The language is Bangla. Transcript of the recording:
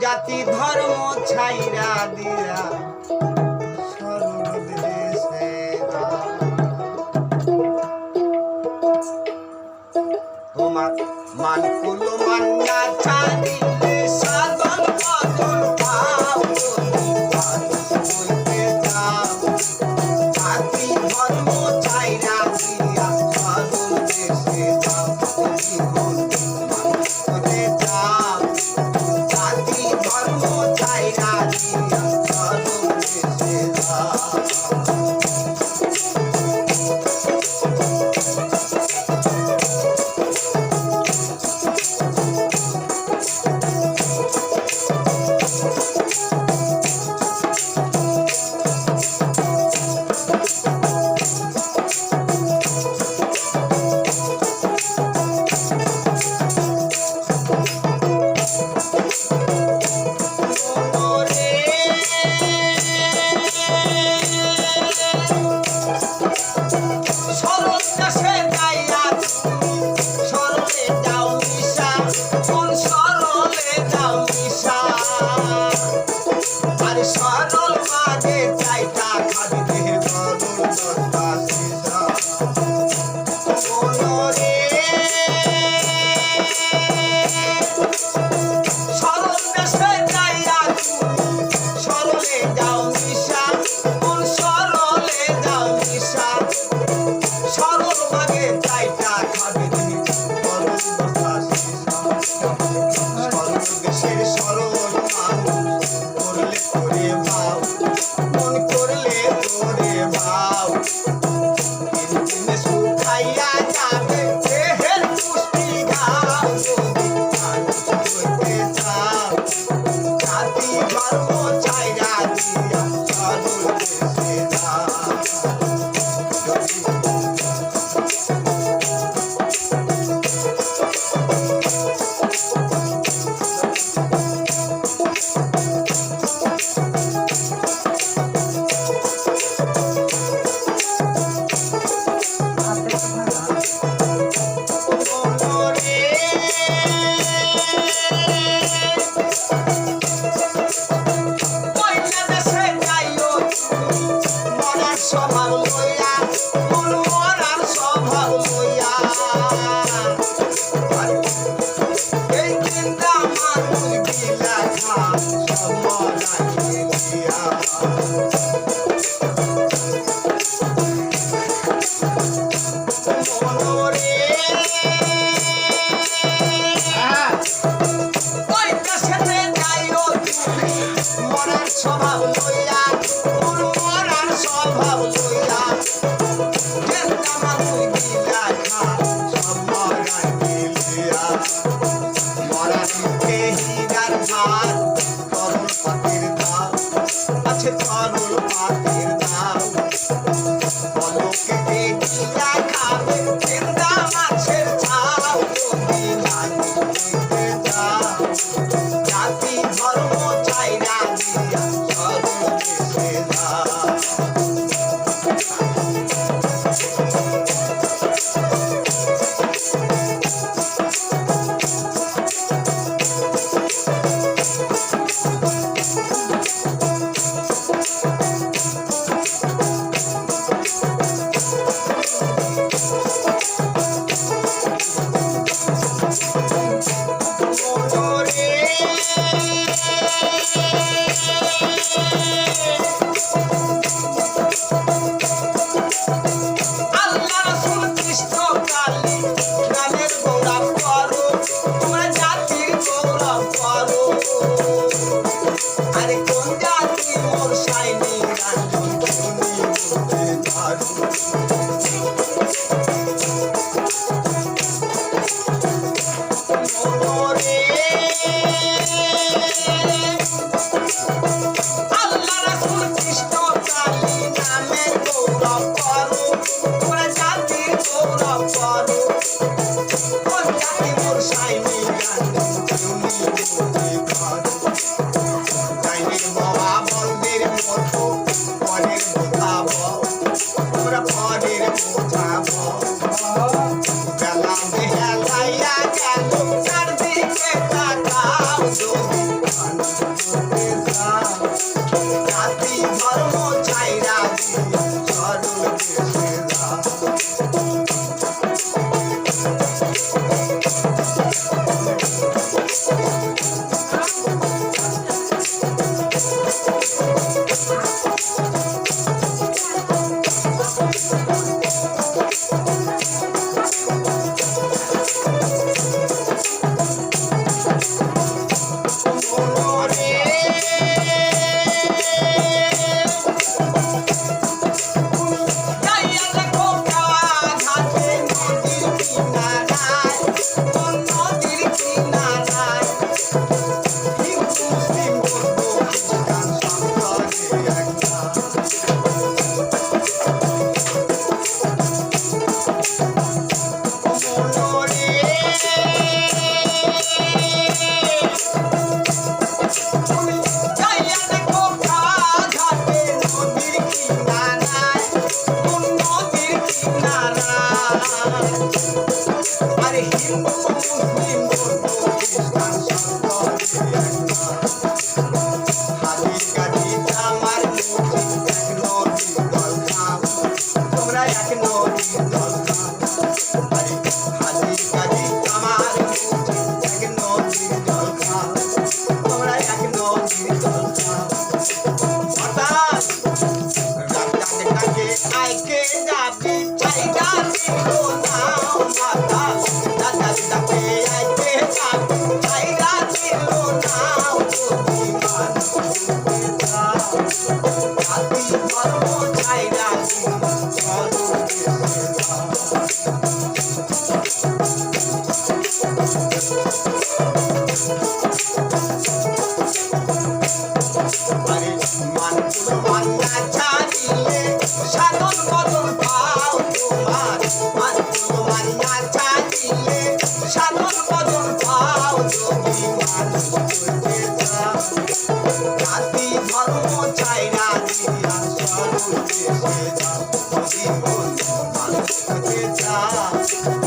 জাতি ধর্ম ছাইরা দিয়া সরল দেশে তোমার মান কুল মান্না চাঁদিলে সাধন বদল পাও বলতে যাও জাতি ধর্ম ছাইরা দিয়া সরল দেশে যাও বলতে যাও জাতি ধর্ম ছাইরা দিয়া সরল দেশে যাও সরল মাঝে চাইটা খাবি সরল দেশে যাইয়া সরলে যাও নিশা কোন সরলে যাও নিশা সরল মাঝে চাইটা খাবি সরল দেশের সরল মানুষ করলে করে ভাও মন করলে তোরে ভাও দিনে শুকাইয়া যাবে দেহের পুষ্টি ঘাও যদি মানুষ হইতে চাও জাতি ধর্ম ছাইরা দিয়া সরল দেশে যাও স্বভাব লইয়া মন মরার স্বভাব লইয়া এই চিন্তা মানুষ গিলা খা সব মরাই দিয়া মনরে ওই কাছেতে যাইও তুমি মরার স্বভাব লইয়া মন মরার স্বভাব লইয়া চিন্তা মানুষ গিলা খা সব মরাই গিলিয়া মরার মুখে হীরার ভাত তরল পাতির দাম আছে তরল পাতির দাম বলকে গিলা খাবে চিন্তা মাছের ছাও যদি নানি হইতে যাও জাতি ধর্ম ছাইরা দিয়া সরল দেশে যাও হিন্দু মুসলিম বৌদ্ধ খ্রিস্টান সন্তানে একটা আরে হিন্দু মুসলিম বৌদ্ধ খ্রিস্টান সন্তানে একটা হাতি কাটি আমার মুখি এক নদীর দল খাও তোমরা এক নদীর দল খাও আরে হাতি কাটি আমার মুখি এক নদীর দল খাও তোমরা এক নদীর দল খাও হঠাৎ ডাক্তার ডাকে আইকে যাবি চাইনা দিল নাও মাথা ডাক্তার ডাকে আইকে যাবি চাইনা দিল নাও যদি মানুষ জাতি ধর্ম চাইনা দিল চলো দেশে যাও আরে মানপুর মান্না ছাড়িলে সাধন বদল পাও তোমার মানপুর মান্না ছাড়িলে সাধন বদল পাও যদি মানুষ হইতে চাও জাতি ধর্ম চাইনা দিয়া চলো দেশে যাও যদি মানুষ হইতে চাও